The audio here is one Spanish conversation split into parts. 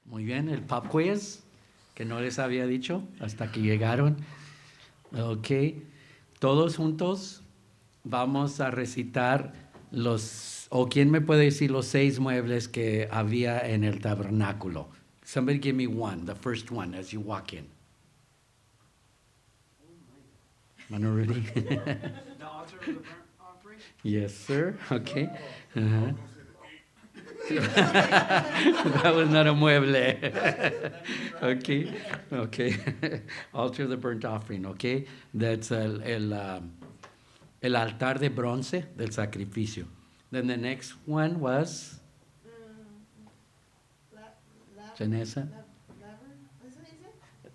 Muy bien, el pop quiz, que no les había dicho hasta que llegaron. Ok, todos juntos vamos a recitar o quién me puede decir los 6 muebles que había en el tabernáculo. Somebody give me one, the first one as you walk in. Manurudi? The altar of the burnt offering. Yes, sir. Okay. Uh-huh. That was not a mueble. Okay, okay. Altar of the burnt offering, okay. That's el altar de bronce del sacrificio. Then the next one was Janessa.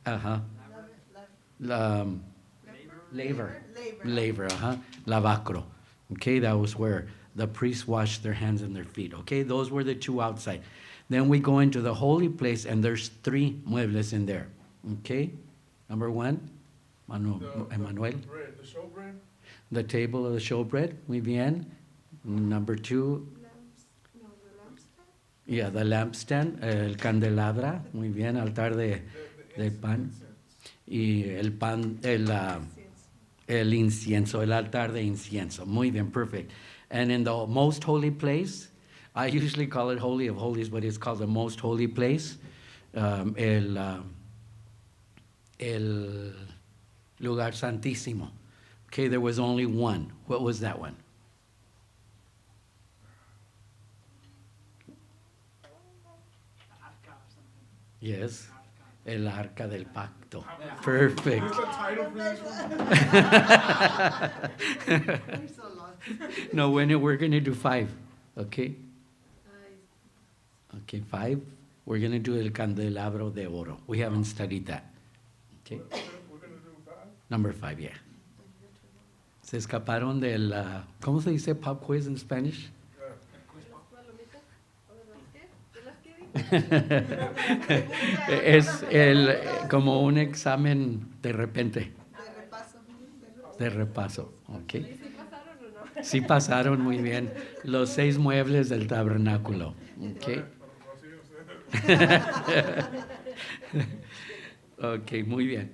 Uh-huh. Laver, lavacro. Okay, that was where the priests washed their hands and their feet. Okay, those were the 2 outside. Then we go into the holy place, and there's 3 muebles in there. Okay, number 1, Emmanuel. The showbread. The table of the showbread, muy bien. Number 2, yeah, the lampstand, el candelabra, muy bien, altar de pan. Y el pan, el incienso, el altar de incienso. Muy bien, perfect. And in the most holy place, I usually call it Holy of Holies, but it's called the most holy place. El lugar santísimo. Okay, there was only one. What was that one? Arca or something. Yes, Arca. el arca del pacto. Perfect. There's a title for this one. No, we're going to do 5, okay? Okay, 5. We're going to do el candelabro de oro. We haven't studied that. Okay, We're gonna do 5. number 5, yeah. Se escaparon del, ¿cómo se dice pop quiz in Spanish? Es como un examen de repente. De repaso, ok. Sí pasaron muy bien los 6 muebles del tabernáculo, ok. Ok, muy bien.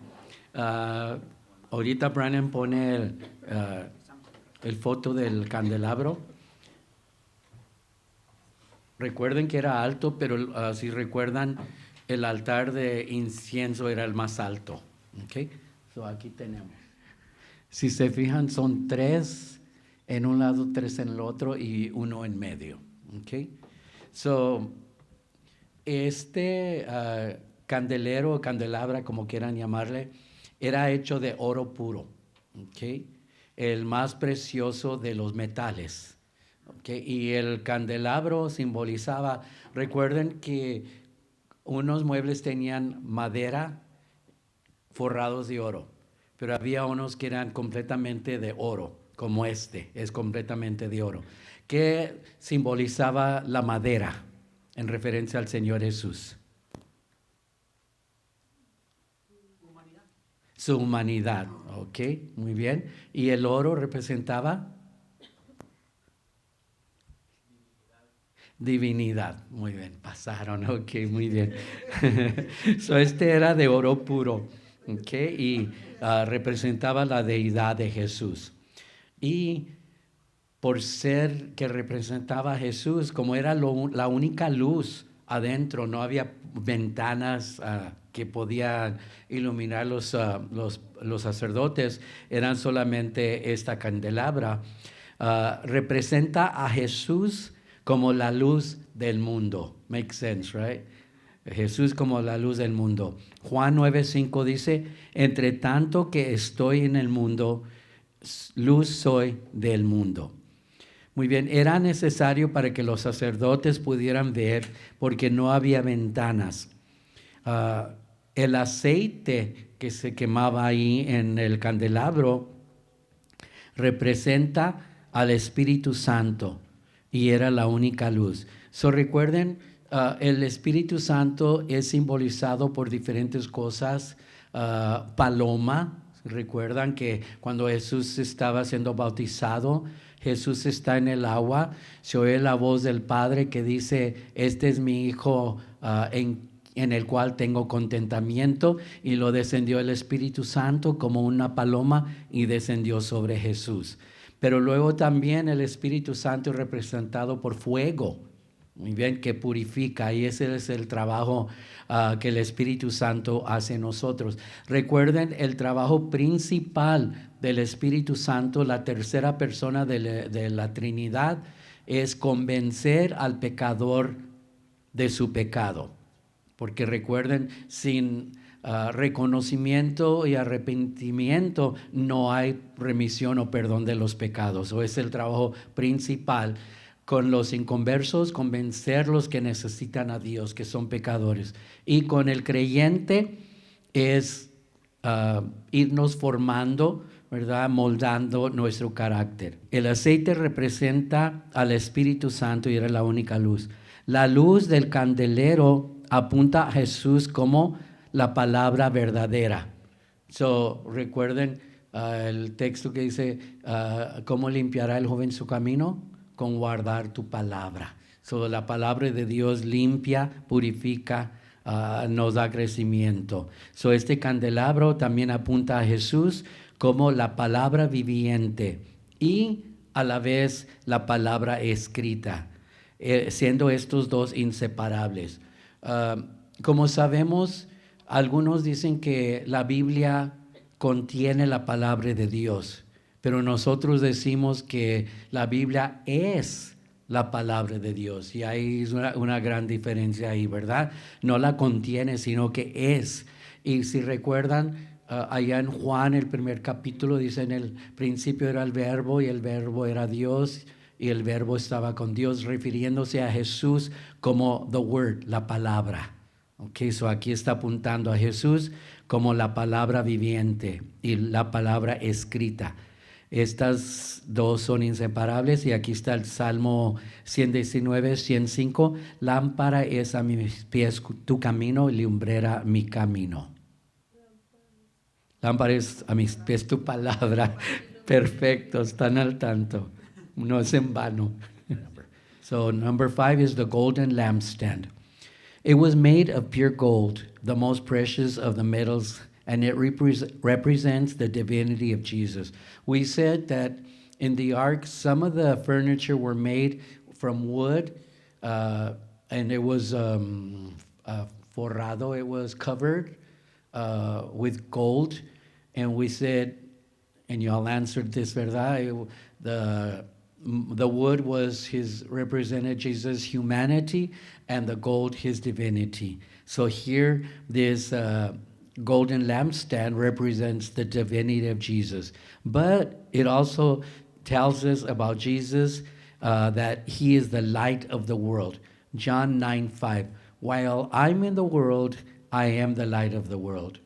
Ahorita Brandon pone el foto del candelabro. Recuerden que era alto, pero si recuerdan, el altar de incienso era el más alto. Okay? So aquí tenemos. Si se fijan, son 3 en un lado, 3 en el otro y 1 en medio. Okay? So, candelero o candelabra, como quieran llamarle, era hecho de oro puro. Okay? El más precioso de los metales. Okay, y el candelabro simbolizaba, recuerden que unos muebles tenían madera forrados de oro, pero había unos que eran completamente de oro, como es completamente de oro, que simbolizaba la madera en referencia al Señor Jesús. Humanidad. Su humanidad, ok, muy bien. Y el oro representaba divinidad, muy bien, pasaron, ok, muy bien. So era de oro puro, ok, y representaba la deidad de Jesús. Y por ser que representaba a Jesús, como era la única luz adentro, no había ventanas que podían iluminar los sacerdotes, eran solamente esta candelabra. Representa a Jesús como la luz del mundo. Makes sense, right? Jesús como la luz del mundo. Juan 9:5 dice, entre tanto que estoy en el mundo, luz soy del mundo. Muy bien, era necesario para que los sacerdotes pudieran ver porque no había ventanas. El aceite que se quemaba ahí en el candelabro representa al Espíritu Santo. Y era la única luz. So recuerden, el Espíritu Santo es simbolizado por diferentes cosas. Paloma, recuerdan que cuando Jesús estaba siendo bautizado, Jesús está en el agua, se oye la voz del Padre que dice, este es mi Hijo en el cual tengo contentamiento, y lo descendió el Espíritu Santo como una paloma y descendió sobre Jesús. Pero luego también el Espíritu Santo es representado por fuego, muy bien, que purifica, y ese es el trabajo que el Espíritu Santo hace en nosotros. Recuerden, el trabajo principal del Espíritu Santo, la tercera persona de la Trinidad, es convencer al pecador de su pecado. Porque recuerden, sin reconocimiento y arrepentimiento no hay remisión o perdón de los pecados. O es el trabajo principal con los inconversos, convencerlos que necesitan a Dios, que son pecadores. Y con el creyente es irnos formando, ¿verdad? Moldando nuestro carácter. El aceite representa al Espíritu Santo y era la única luz. La luz del candelero apunta a Jesús como la palabra verdadera. Recuerden el texto que dice, ¿cómo limpiará el joven su camino? Con guardar tu palabra. La palabra de Dios limpia, purifica, nos da crecimiento. Este candelabro también apunta a Jesús como la palabra viviente y a la vez la palabra escrita, siendo estos dos inseparables. Como sabemos, algunos dicen que la Biblia contiene la palabra de Dios, pero nosotros decimos que la Biblia es la palabra de Dios, y hay una gran diferencia ahí, ¿verdad? No la contiene, sino que es. Y si recuerdan, allá en Juan, el primer capítulo, dice: en el principio era el verbo, y el verbo era Dios, y el verbo estaba con Dios, refiriéndose a Jesús como the word, la palabra. Okay, aquí está apuntando a Jesús como la palabra viviente y la palabra escrita. Estas dos son inseparables, y aquí está el Salmo 119, 105. Lámpara es a mis pies tu camino, y lumbrera mi camino. Lámpara es a mis pies tu palabra. Perfecto, están al tanto. No es en vano. Number 5 is the golden lampstand. It was made of pure gold, the most precious of the metals, and it represents the divinity of Jesus. We said that in the ark, some of the furniture were made from wood, and it was forrado, it was covered with gold. And we said, and y'all answered this, ¿verdad? The wood represented Jesus' humanity, and the gold his divinity. So here, this golden lampstand represents the divinity of Jesus. But it also tells us about Jesus that he is the light of the world. John 9:5. While I'm in the world, I am the light of the world.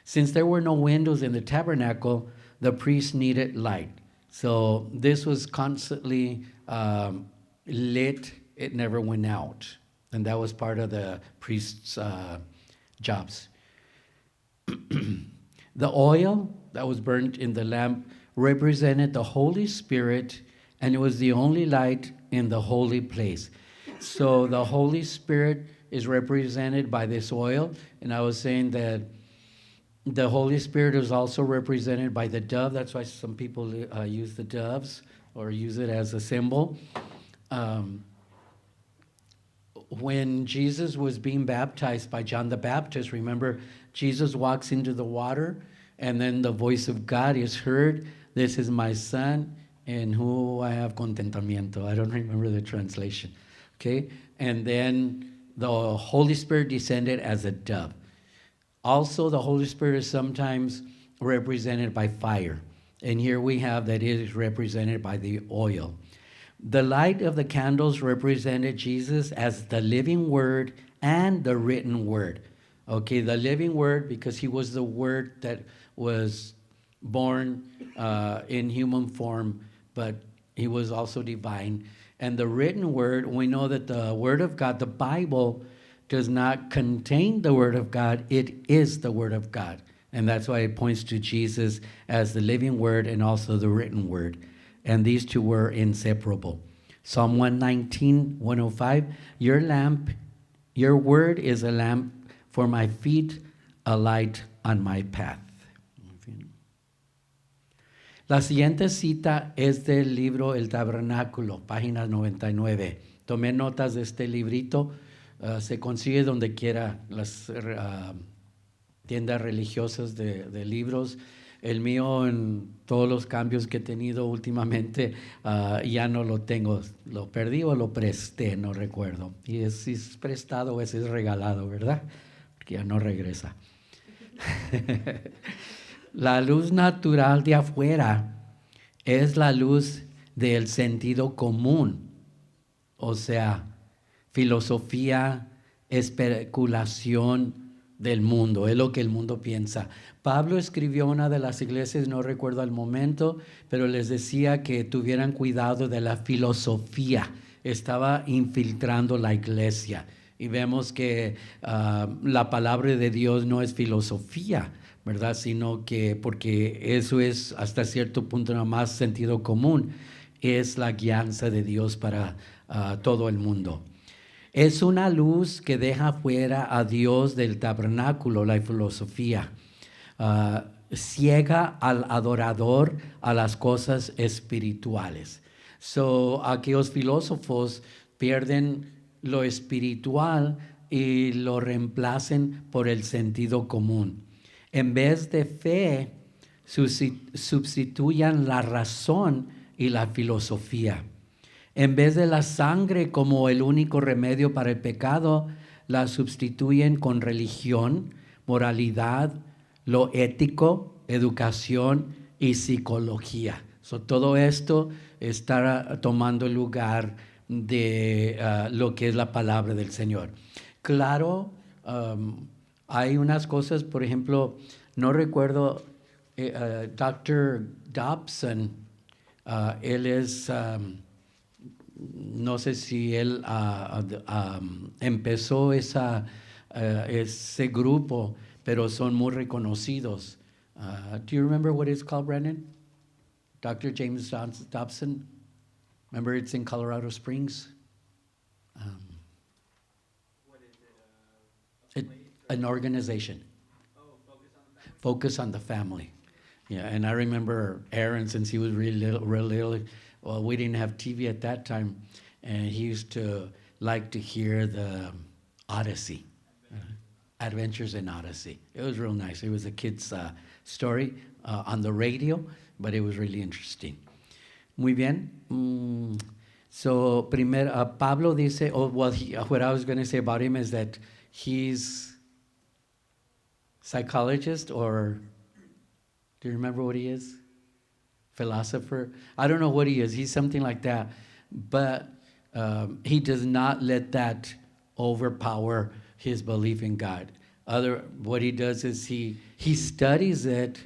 Since there were no windows in the tabernacle, the priest needed light. So this was constantly lit. It never went out. And that was part of the priest's jobs. The oil that was burnt in the lamp represented the Holy Spirit, and it was the only light in the holy place. So the Holy Spirit is represented by this oil, and I was saying that the Holy Spirit is also represented by the dove. That's why some people use the doves or use it as a symbol. When Jesus was being baptized by John the Baptist, remember, Jesus walks into the water, and then the voice of God is heard. This is my son, in whom I have contentamiento. I don't remember the translation. Okay? And then the Holy Spirit descended as a dove. Also, the Holy Spirit is sometimes represented by fire. And here we have that it is represented by the oil. The light of the candles represented Jesus as the living word and the written word. Okay, the living word, because he was the word that was born in human form, but he was also divine. And the written word, we know that the word of God, the Bible, does not contain the word of God. It is the word of God. And that's why it points to Jesus as the living word and also the written word. And these two were inseparable. Psalm 119, 105, your word is a lamp for my feet a light on my path. La siguiente cita es del libro El Tabernáculo, página 99. Tomé notas de este librito. Se consigue donde quiera, las tiendas religiosas de libros. El mío, en todos los cambios que he tenido últimamente, ya no lo tengo. Lo perdí o lo presté, no recuerdo. Y si es prestado o es regalado, ¿verdad? Porque ya no regresa. La luz natural de afuera es la luz del sentido común, o sea, filosofía, especulación del mundo, es lo que el mundo piensa. Pablo escribió a una de las iglesias, no recuerdo el momento, pero les decía que tuvieran cuidado de la filosofía, estaba infiltrando la iglesia. Y vemos que la palabra de Dios no es filosofía, ¿verdad? Sino que, porque eso es hasta cierto punto nada más sentido común, es la guianza de Dios para todo el mundo. Es una luz que deja fuera a Dios del tabernáculo, la filosofía. Ciega al adorador a las cosas espirituales. Aquellos filósofos pierden lo espiritual y lo reemplacen por el sentido común. En vez de fe, sustituyan la razón y la filosofía. En vez de la sangre como el único remedio para el pecado, la sustituyen con religión, moralidad, lo ético, educación y psicología. Todo esto está tomando lugar de lo que es la palabra del Señor. Claro, hay unas cosas, por ejemplo, no recuerdo, Dr. Dobson, él es, no sé si él empezó ese grupo, pero son muy reconocidos. Do you remember what it's called, Brandon? Dr. James Dobson? Remember, it's in Colorado Springs. What is it? An organization. Focus on the family. Yeah, and I remember Aaron, since he was real little. Well, we didn't have TV at that time, and he used to like to hear the Odyssey, Adventures in Odyssey. It was real nice. It was a kid's story on the radio, but it was really interesting. Muy bien. Pablo dice, what I was going to say about him is that he's psychologist, or do you remember what he is? Philosopher? I don't know what he is. He's something like that. But he does not let that overpower his belief in God. What he does is he studies it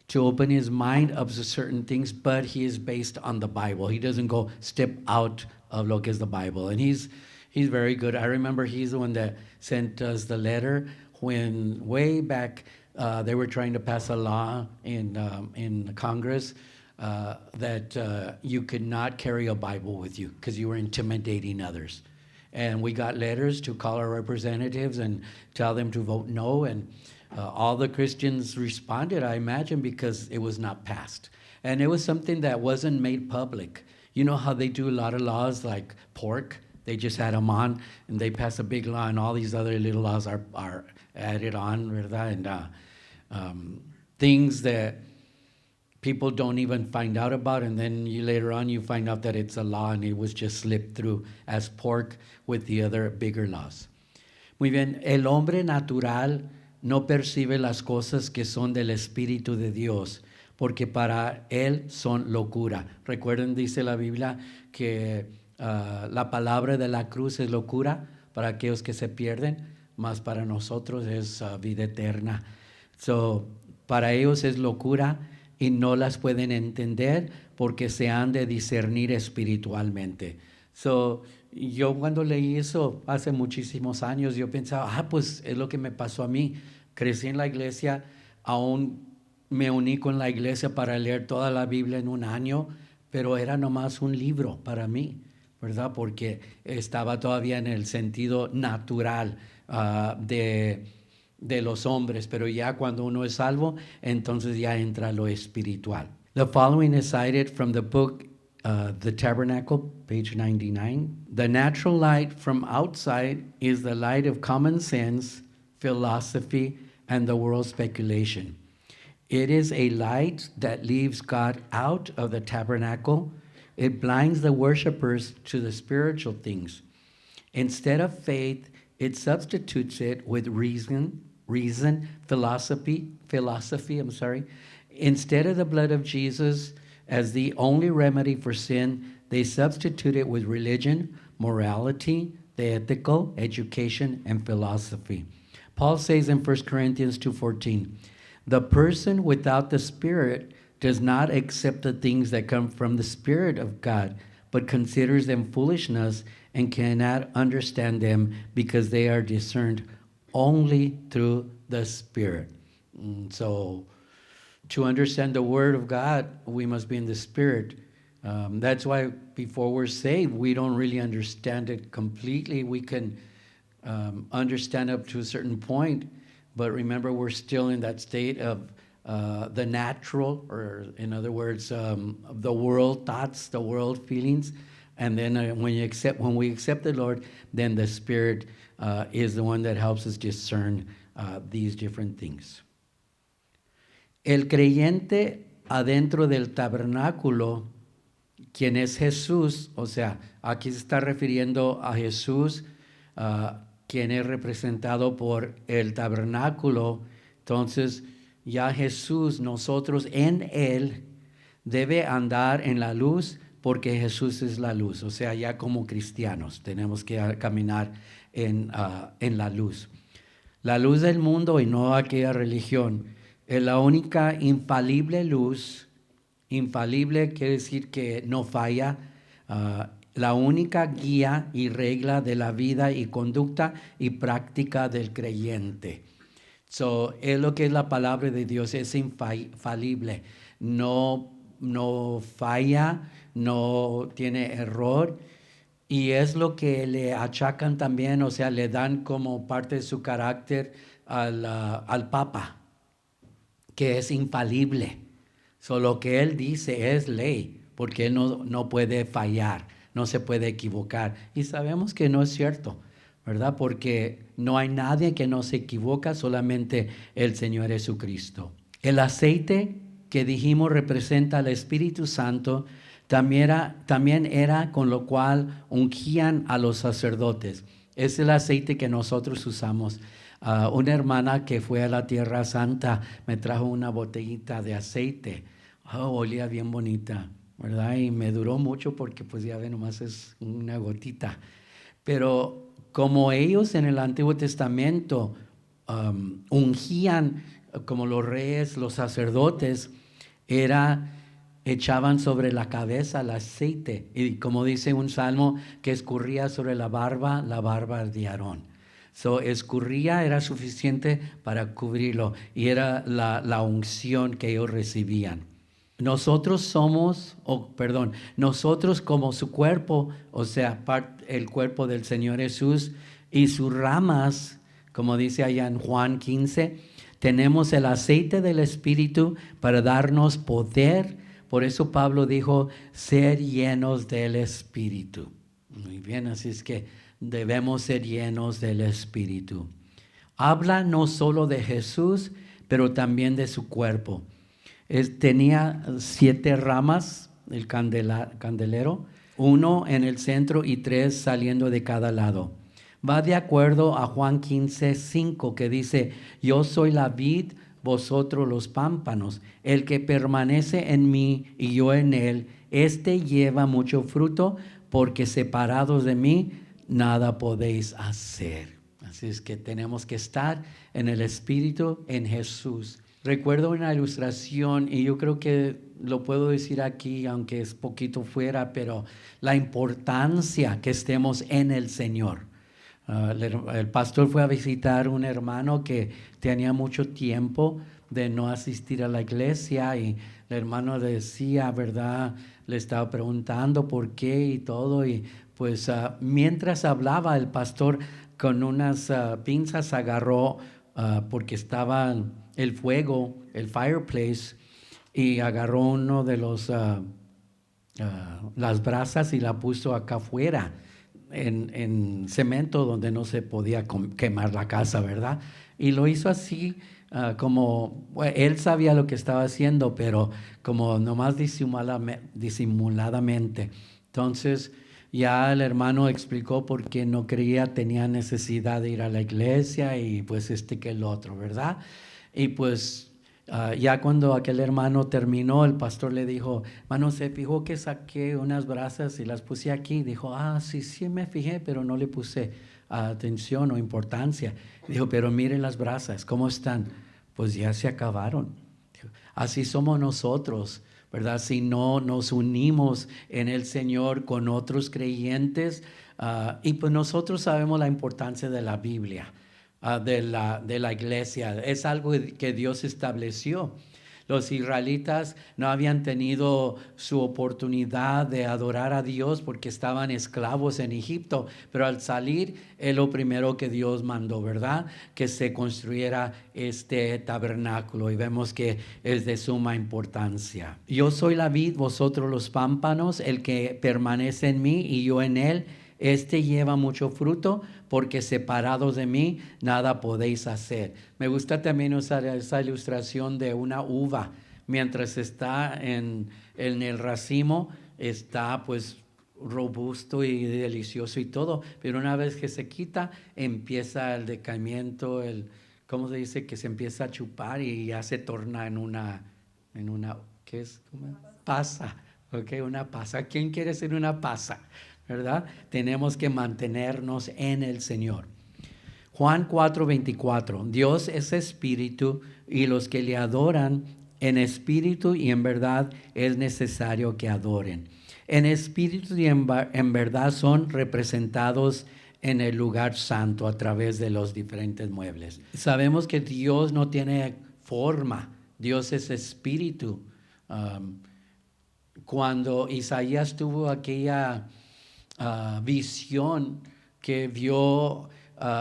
to open his mind up to certain things, but he is based on the Bible. He doesn't go step out of lo que es the Bible. And he's very good. I remember he's the one that sent us the letter when way back they were trying to pass a law in Congress that you could not carry a Bible with you because you were intimidating others. And we got letters to call our representatives and tell them to vote no, and all the Christians responded, I imagine, because it was not passed. And it was something that wasn't made public. You know how they do a lot of laws like pork? They just add them on, and they pass a big law, and all these other little laws are added on, ¿verdad? And things that people don't even find out about, and then later on you find out that it's a law and it was just slipped through as pork with the other bigger laws. Muy bien, el hombre natural no percibe las cosas que son del Espíritu de Dios, porque para él son locura. Recuerden, dice la Biblia, que la palabra de la cruz es locura para aquellos que se pierden, mas para nosotros es vida eterna. Para ellos es locura y no las pueden entender porque se han de discernir espiritualmente. Yo cuando leí eso hace muchísimos años, yo pensaba, pues es lo que me pasó a mí. Crecí en la iglesia, aún me uní con la iglesia para leer toda la Biblia en un año, pero era nomás un libro para mí. ¿verdad? Porque estaba todavía en el sentido natural de los hombres, pero ya cuando uno es salvo, entonces ya entra lo espiritual. The following is cited from the book The Tabernacle, page 99. The natural light from outside is the light of common sense, philosophy, and the world's speculation. It is a light that leaves God out of the tabernacle. It blinds the worshipers to the spiritual things. Instead of faith, it substitutes it with reason, philosophy. Instead of the blood of Jesus as the only remedy for sin, they substitute it with religion, morality, the ethical, education, and philosophy. Paul says in 1 Corinthians 2:14, the person without the Spirit does not accept the things that come from the Spirit of God, but considers them foolishness and cannot understand them because they are discerned only through the Spirit. So to understand the Word of God, we must be in the Spirit. That's why before we're saved, we don't really understand it completely. We can understand up to a certain point, but remember, we're still in that state of the natural, or in other words, the world thoughts, the world feelings. And then when we accept the Lord, then the Spirit is the one that helps us discern these different things. El creyente adentro del tabernáculo, quien es Jesús, o sea, aquí se está refiriendo a Jesús, quien es representado por el tabernáculo. Entonces, ya Jesús, nosotros en Él, debe andar en la luz porque Jesús es la luz. O sea, ya como cristianos tenemos que caminar en la luz. La luz del mundo y no aquella religión es la única infalible luz. Infalible quiere decir que no falla. La única guía y regla de la vida y conducta y práctica del creyente. Es lo que es la palabra de Dios, es infalible. No falla, no tiene error. Y es lo que le achacan también, o sea, le dan como parte de su carácter al Papa, que es infalible. Lo que él dice es ley, porque él no puede fallar, no se puede equivocar. Y sabemos que no es cierto, ¿verdad? Porque no hay nadie que no se equivoca, solamente el Señor Jesucristo. El aceite que dijimos representa al Espíritu Santo, también era con lo cual ungían a los sacerdotes. Es el aceite que nosotros usamos. Una hermana que fue a la Tierra Santa me trajo una botellita de aceite. Olía bien bonita, ¿verdad? Y me duró mucho porque pues ya ve, nomás es una gotita. Pero como ellos en el Antiguo Testamento ungían, como los reyes, los sacerdotes, echaban sobre la cabeza el aceite. Y como dice un salmo, que escurría sobre la barba de Aarón. Escurría, era suficiente para cubrirlo. Y era la unción que ellos recibían. Nosotros como su cuerpo, o sea, el cuerpo del Señor Jesús y sus ramas, como dice allá en Juan 15, tenemos el aceite del Espíritu para darnos poder. Por eso Pablo dijo, ser llenos del Espíritu. Muy bien, así es que debemos ser llenos del Espíritu. Habla no solo de Jesús, pero también de su cuerpo. Tenía 7 ramas, el candelero, 1 en el centro y 3 saliendo de cada lado. Va de acuerdo a Juan 15:5, que dice, yo soy la vid, vosotros los pámpanos. El que permanece en mí y yo en él, este lleva mucho fruto, porque separados de mí, nada podéis hacer. Así es que tenemos que estar en el Espíritu, en Jesús. Recuerdo una ilustración, y yo creo que lo puedo decir aquí, aunque es poquito fuera, pero la importancia que estemos en el Señor. El pastor fue a visitar un hermano que tenía mucho tiempo de no asistir a la iglesia, y el hermano decía, ¿verdad? Le estaba preguntando por qué y todo, y pues mientras hablaba el pastor con unas pinzas agarró, porque estaba el fuego, el fireplace, y agarró uno de las brasas y la puso acá afuera, en cemento donde no se podía quemar la casa, ¿verdad? Y lo hizo así, como bueno, él sabía lo que estaba haciendo, pero como nomás disimuladamente. Entonces ya el hermano explicó por qué no creía, tenía necesidad de ir a la iglesia y pues que el otro, ¿verdad? Y pues ya cuando aquel hermano terminó, el pastor le dijo, hermano, ¿se fijó que saqué unas brasas y las puse aquí? Dijo, sí, sí me fijé, pero no le puse atención o importancia. Dijo, pero miren las brasas, ¿cómo están? Pues ya se acabaron. Así somos nosotros, ¿verdad? Si no nos unimos en el Señor con otros creyentes, y pues nosotros sabemos la importancia de la Biblia, de la iglesia. Es algo que Dios estableció. Los israelitas no habían tenido su oportunidad de adorar a Dios porque estaban esclavos en Egipto, pero al salir es lo primero que Dios mandó, ¿verdad? Que se construyera este tabernáculo, y vemos que es de suma importancia. Yo soy la vid, vosotros los pámpanos, el que permanece en mí y yo en él, lleva mucho fruto, porque separados de mí nada podéis hacer. Me gusta también usar esa ilustración de una uva. Mientras está en el racimo, está pues robusto y delicioso y todo, pero una vez que se quita, empieza el decaimiento, ¿cómo se dice? Que se empieza a chupar y ya se torna en una, ¿qué es? ¿Cómo? Pasa, ¿ok? Una pasa. ¿Quién quiere ser una pasa? ¿Verdad? Tenemos que mantenernos en el Señor. Juan 4:24, Dios es espíritu y los que le adoran en espíritu y en verdad es necesario que adoren. En espíritu y en verdad son representados en el lugar santo a través de los diferentes muebles. Sabemos que Dios no tiene forma, Dios es espíritu. Cuando Isaías tuvo aquella visión que vio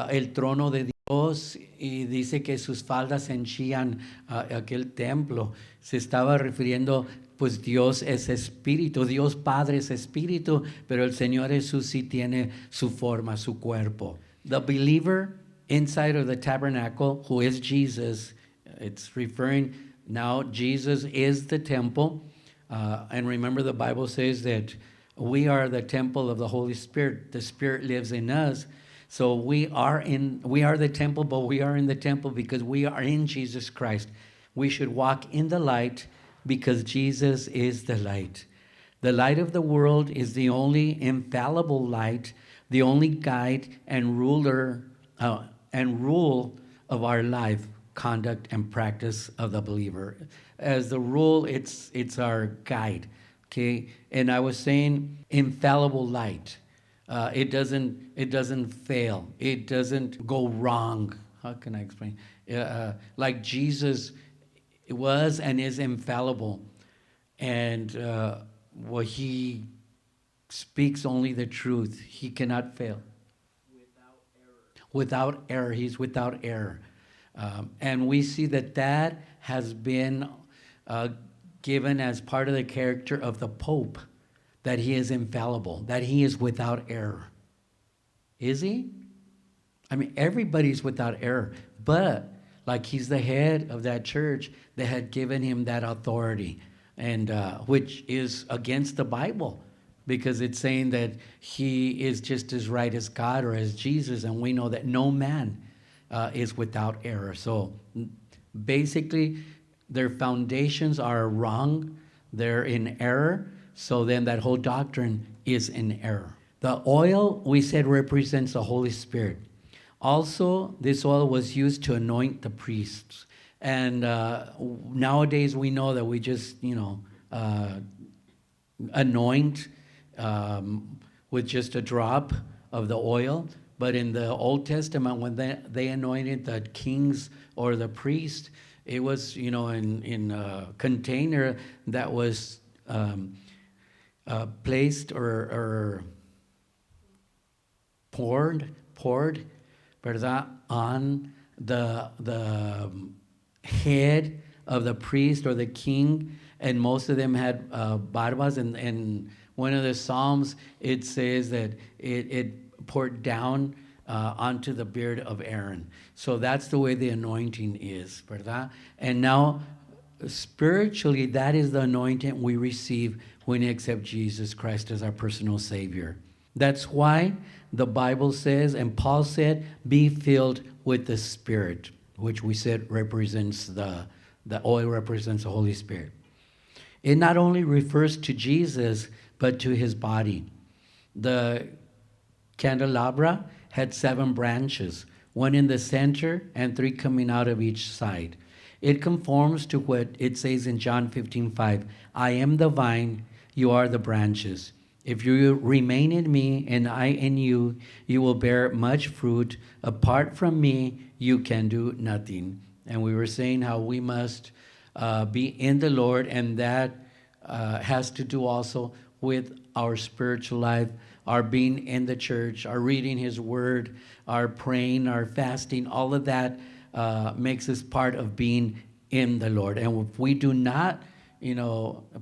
el trono de Dios y dice que sus faldas henchían aquel templo, se estaba refiriendo, pues Dios es espíritu, Dios Padre es espíritu, pero el Señor Jesús sí tiene su forma, su cuerpo. The believer inside of the tabernacle, who is Jesus, it's referring now, Jesus is the temple. And remember, the Bible says that we are the temple of the Holy Spirit. The Spirit lives in us. So we are the temple, but we are in the temple because we are in Jesus Christ. We should walk in the light because Jesus is the light. The light of the world is the only infallible light, the only guide and ruler and rule of our life, conduct, and practice of the believer. As the rule, it's our guide. Okay, and I was saying infallible light. It doesn't fail. It doesn't go wrong. How can I explain? Like Jesus was and is infallible, and he speaks only the truth. He cannot fail. Without error. Without error, he's without error, and we see that has been given as part of the character of the Pope, that he is infallible, that he is without error. Is he? I mean, everybody's without error, but like he's the head of that church, they had given him that authority, and which is against the Bible, because it's saying that he is just as right as God or as Jesus, and we know that no man is without error. So basically, their foundations are wrong. They're in error. So then that whole doctrine is in error. The oil, we said, represents the Holy Spirit. Also, this oil was used to anoint the priests. And nowadays we know that we just, anoint with just a drop of the oil. But in the Old Testament, when they anointed the kings or the priests, it was, in a container that was placed or poured, ¿verdad? On the head of the priest or the king, and most of them had barbas, and one of the Psalms, it says that it poured down onto the beard of Aaron. So that's the way the anointing is, ¿verdad? And now, spiritually, that is the anointing we receive when we accept Jesus Christ as our personal Savior. That's why the Bible says, and Paul said, be filled with the Spirit, which we said represents the oil represents the Holy Spirit. It not only refers to Jesus, but to his body. The candelabra had 7 branches, 1 in the center and 3 coming out of each side. It conforms to what it says in John 15:5. I am the vine, you are the branches. If you remain in me and I in you, you will bear much fruit. Apart from me, you can do nothing. And we were saying how we must be in the Lord, and that has to do also with our spiritual life, our being in the church, our reading his word, our praying, our fasting. All of that makes us part of being in the Lord. And if we do not,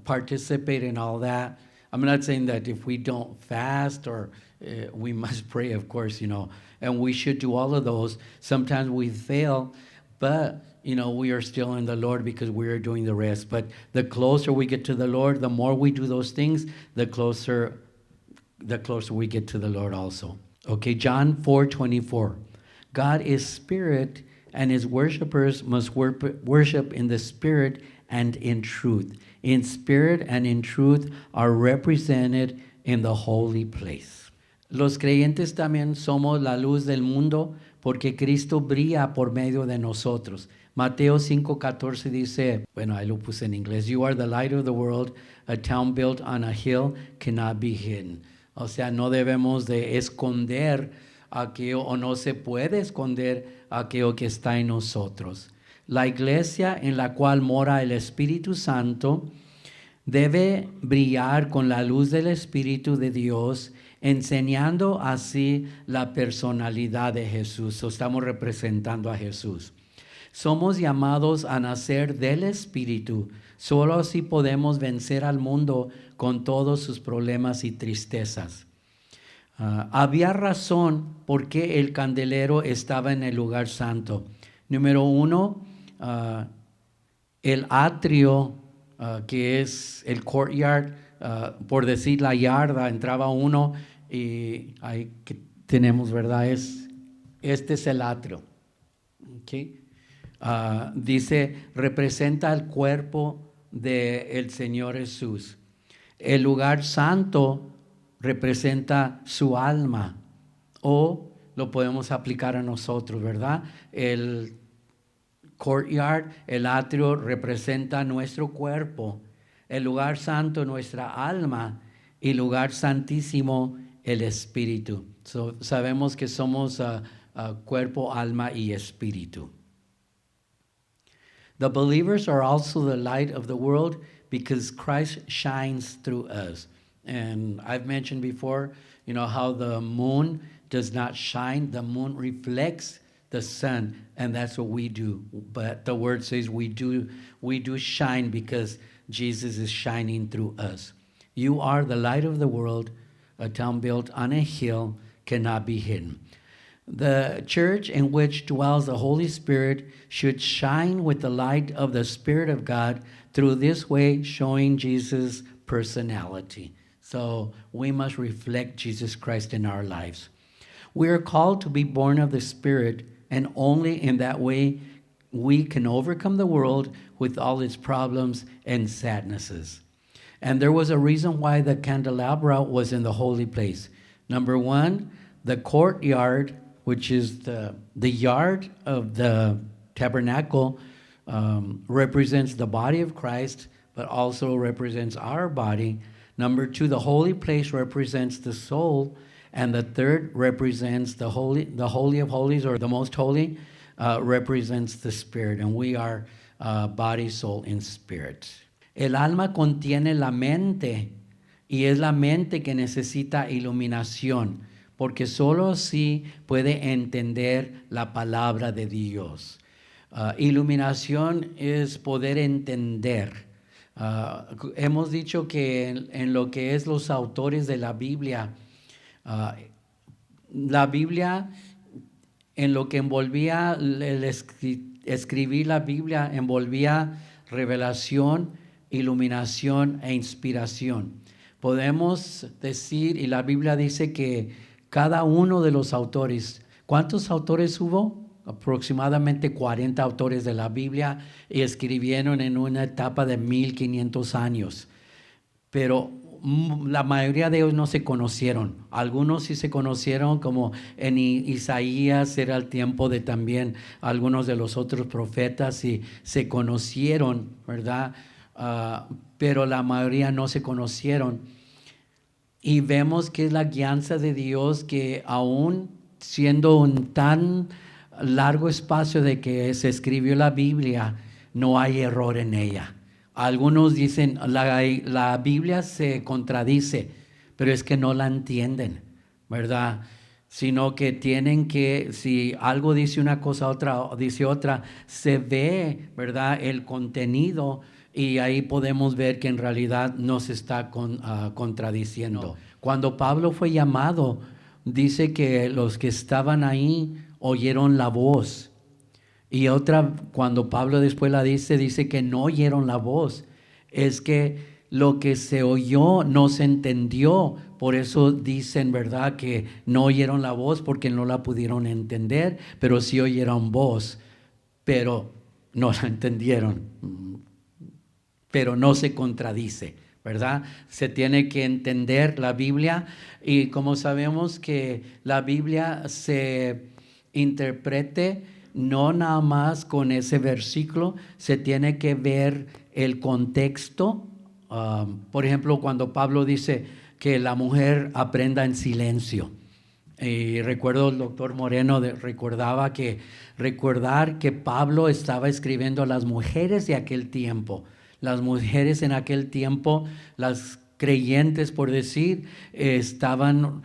participate in all that, I'm not saying that if we don't fast or we must pray, of course, and we should do all of those. Sometimes we fail, but we are still in the Lord because we are doing the rest. But the closer we get to the Lord, the more we do those things, the closer we get to the Lord also. Okay, John 4:24. God is spirit, and his worshipers must worship in the spirit and in truth. In spirit and in truth are represented in the holy place. Los creyentes también somos la luz del mundo porque Cristo brilla por medio de nosotros. Mateo 5:14 dice, ahí lo puse en inglés, you are the light of the world, a town built on a hill cannot be hidden. O sea, no debemos de esconder aquello, o no se puede esconder aquello que está en nosotros. La iglesia en la cual mora el Espíritu Santo debe brillar con la luz del Espíritu de Dios, enseñando así la personalidad de Jesús. Estamos representando a Jesús. Somos llamados a nacer del Espíritu. Solo así podemos vencer al mundo con todos sus problemas y tristezas. Había razón por qué el candelero estaba en el lugar santo. Número 1, el atrio, que es el courtyard, por decir la yarda, entraba uno y ahí que tenemos, ¿verdad? Este es el atrio. Okay. Dice, representa el cuerpo del Señor Jesús. El lugar santo representa su alma, o lo podemos aplicar a nosotros, ¿verdad? El courtyard, el atrio, representa nuestro cuerpo. El lugar santo, nuestra alma. Y lugar santísimo, el espíritu. Sabemos que somos cuerpo, alma y espíritu. The believers are also the light of the world because Christ shines through us. And I've mentioned before, how the moon does not shine. The moon reflects the sun, and that's what we do. But the word says we do shine because Jesus is shining through us. You are the light of the world. A town built on a hill cannot be hidden. The church in which dwells the Holy Spirit should shine with the light of the Spirit of God through this way, showing Jesus' personality. So we must reflect Jesus Christ in our lives. We are called to be born of the Spirit, and only in that way we can overcome the world with all its problems and sadnesses. And there was a reason why the candelabra was in the holy place. Number 1, the courtyard, which is the yard of the tabernacle, represents the body of Christ, but also represents our body. Number 2, the holy place represents the soul. And the third represents the Holy of Holies, or the Most Holy, represents the Spirit. And we are body, soul, and spirit. El alma contiene la mente, y es la mente que necesita iluminación. porque solo así puede entender la palabra de Dios. Iluminación es poder entender. Hemos dicho que en lo que es los autores de la Biblia en lo que envolvía escribir la Biblia, envolvía revelación, iluminación e inspiración. Podemos decir, y la Biblia dice que cada uno de los autores, ¿cuántos autores hubo? Aproximadamente 40 autores de la Biblia, y escribieron en una etapa de 1500 años. Pero la mayoría de ellos no se conocieron. Algunos sí se conocieron, como en Isaías era el tiempo de también algunos de los otros profetas, y se conocieron, ¿verdad? Pero la mayoría no se conocieron. Y vemos que es la guianza de Dios que aún siendo un tan largo espacio de que se escribió la Biblia, no hay error en ella. Algunos dicen, la Biblia se contradice, pero es que no la entienden, ¿verdad? Sino que tienen que, si algo dice una cosa, otra dice otra, se ve, ¿verdad?, el contenido, y ahí podemos ver que en realidad no se está contradiciendo. No. Cuando Pablo fue llamado, dice que los que estaban ahí oyeron la voz. Y otra, cuando Pablo después la dice que no oyeron la voz. Es que lo que se oyó no se entendió. Por eso dicen, ¿verdad?, que no oyeron la voz porque no la pudieron entender, pero sí oyeron voz, pero no la entendieron. Pero no se contradice, ¿verdad? Se tiene que entender la Biblia, y como sabemos que la Biblia se interprete no nada más con ese versículo, se tiene que ver el contexto. Por ejemplo, cuando Pablo dice que la mujer aprenda en silencio. Y recuerdo el doctor Moreno recordar que Pablo estaba escribiendo a las mujeres de aquel tiempo. Las mujeres en aquel tiempo, las creyentes, por decir, estaban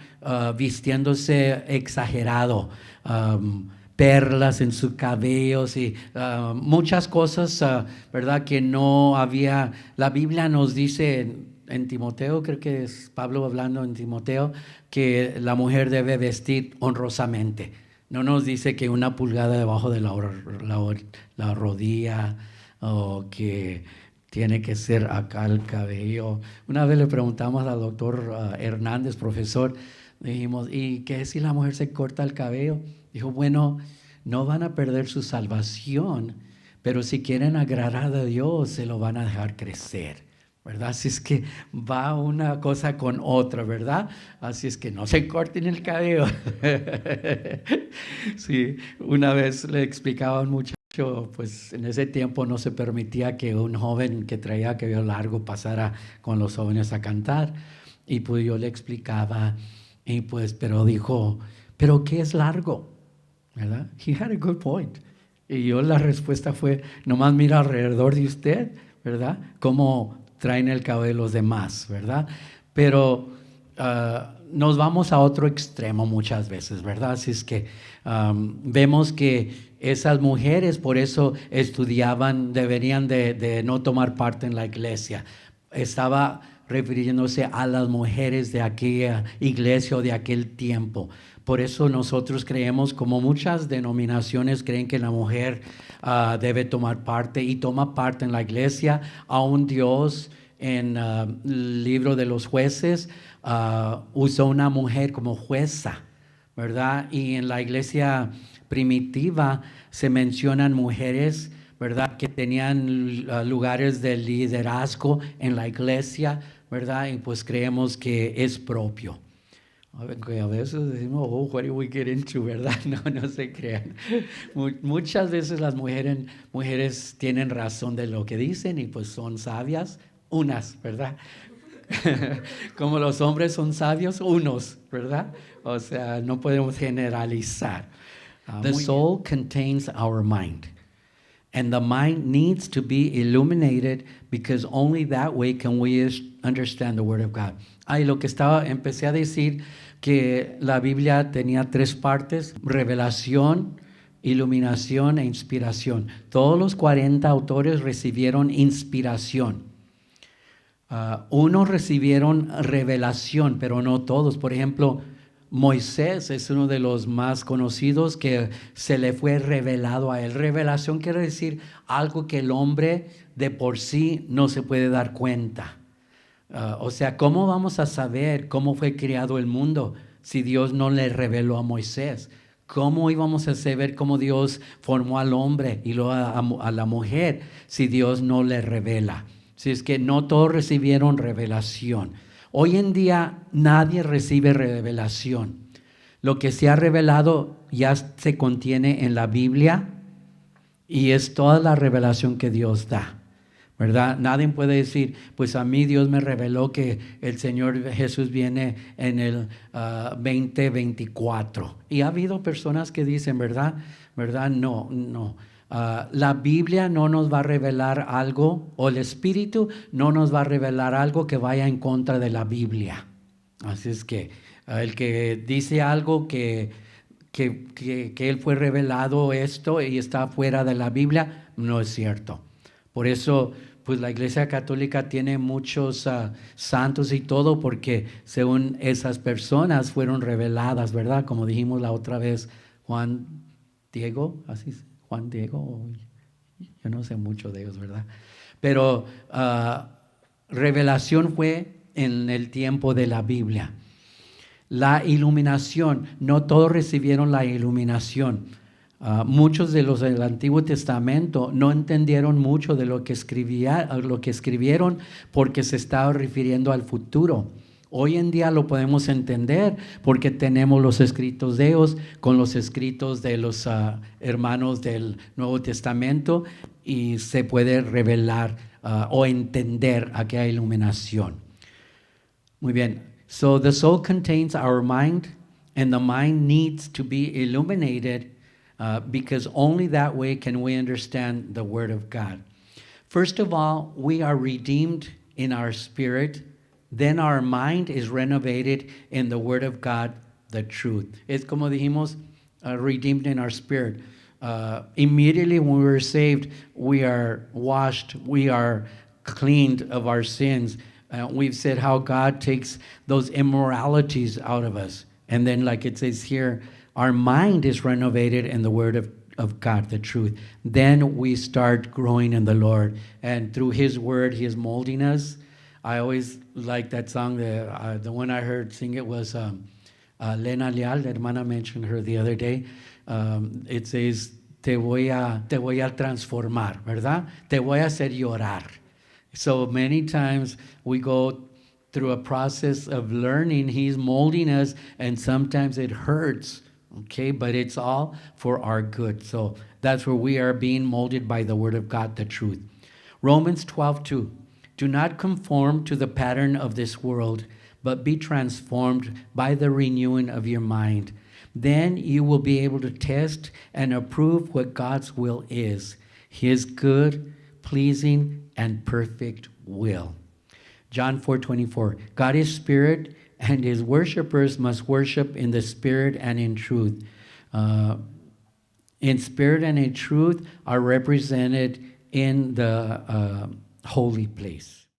vistiéndose exagerado, perlas en sus cabellos y muchas cosas, ¿verdad?, que no había. La Biblia nos dice en Timoteo, creo que es Pablo hablando en Timoteo, que la mujer debe vestir honrosamente. No nos dice que una pulgada debajo de la rodilla, o que tiene que ser acá el cabello. Una vez le preguntamos al doctor Hernández, profesor, dijimos, ¿y qué si la mujer se corta el cabello? Dijo, bueno, no van a perder su salvación, pero si quieren agradar a Dios, se lo van a dejar crecer, ¿verdad? Así es que va una cosa con otra, ¿verdad? Así es que no se corten el cabello. Sí, una vez le explicaban mucho. Pues en ese tiempo no se permitía que un joven que traía cabello largo pasara con los jóvenes a cantar, y pues yo le explicaba, y pues, pero dijo, ¿pero qué es largo? ¿Verdad? He had a good point. Y yo la respuesta fue, nomás mira alrededor de usted, ¿verdad?, cómo traen el cabello los demás, ¿verdad? Pero nos vamos a otro extremo muchas veces, ¿verdad? Así es que vemos que esas mujeres por eso estudiaban, deberían de no tomar parte en la iglesia. Estaba refiriéndose a las mujeres de aquella iglesia o de aquel tiempo. Por eso nosotros creemos, como muchas denominaciones creen, que la mujer debe tomar parte, y toma parte en la iglesia. Aún Dios en el libro de los jueces usó una mujer como jueza, ¿verdad? Y en la iglesia primitiva se mencionan mujeres, ¿verdad?, que tenían lugares de liderazgo en la iglesia, ¿verdad? Y pues creemos que es propio. A veces decimos, oh, what did we get into, ¿verdad? No se crean. Muchas veces las mujeres tienen razón de lo que dicen, y pues son sabias, unas, ¿verdad? Como los hombres son sabios, unos, ¿verdad? O sea, no podemos generalizar. The soul contains our mind. And the mind needs to be illuminated because only that way can we understand the Word of God. Empecé a decir que la Biblia tenía tres partes: revelación, iluminación e inspiración. Todos los 40 autores recibieron inspiración. Unos recibieron revelación, pero no todos. Por ejemplo, Moisés es uno de los más conocidos que se le fue revelado a él. Revelación quiere decir algo que el hombre de por sí no se puede dar cuenta. O sea, ¿cómo vamos a saber cómo fue creado el mundo si Dios no le reveló a Moisés? ¿Cómo íbamos a saber cómo Dios formó al hombre y luego a la mujer si Dios no le revela? Si es que no todos recibieron revelación. Hoy en día nadie recibe revelación. Lo que se ha revelado ya se contiene en la Biblia y es toda la revelación que Dios da, ¿verdad? Nadie puede decir, pues a mí Dios me reveló que el Señor Jesús viene en el 2024. Y ha habido personas que dicen, ¿verdad? No. La Biblia no nos va a revelar algo, o el Espíritu no nos va a revelar algo que vaya en contra de la Biblia. Así es que el que dice algo que él fue revelado esto y está fuera de la Biblia, no es cierto. Por eso, pues la Iglesia Católica tiene muchos santos y todo, porque según esas personas fueron reveladas, ¿verdad? Como dijimos la otra vez, Juan Diego, yo no sé mucho de ellos, ¿verdad? Pero revelación fue en el tiempo de la Biblia. La iluminación, no todos recibieron la iluminación. Muchos de los del Antiguo Testamento no entendieron mucho de lo que escribieron porque se estaba refiriendo al futuro. Hoy en día lo podemos entender porque tenemos los escritos de ellos con los escritos de los hermanos del Nuevo Testamento y se puede revelar o entender aquella iluminación. Muy bien. So the soul contains our mind, and the mind needs to be illuminated because only that way can we understand the Word of God. First of all, we are redeemed in our spirit. Then our mind is renovated in the Word of God, the truth. Es como dijimos, redeemed in our spirit. Immediately when we were saved, we are washed, we are cleaned of our sins. We've said how God takes those immoralities out of us. And then like it says here, our mind is renovated in the Word of God, the truth. Then we start growing in the Lord. And through His Word, He is molding us. I always like that song. The one I heard sing it was Lena Leal. The hermana mentioned her the other day. It says, te voy a transformar, ¿verdad? Te voy a hacer llorar. So many times we go through a process of learning. He's molding us, and sometimes it hurts, okay? But it's all for our good. So that's where we are being molded by the Word of God, the truth. Romans 12:2. Do not conform to the pattern of this world, but be transformed by the renewing of your mind. Then you will be able to test and approve what God's will is, His good, pleasing, and perfect will. John 4:24. God is spirit, and His worshipers must worship in the spirit and in truth. In spirit and in truth are represented in the holy place.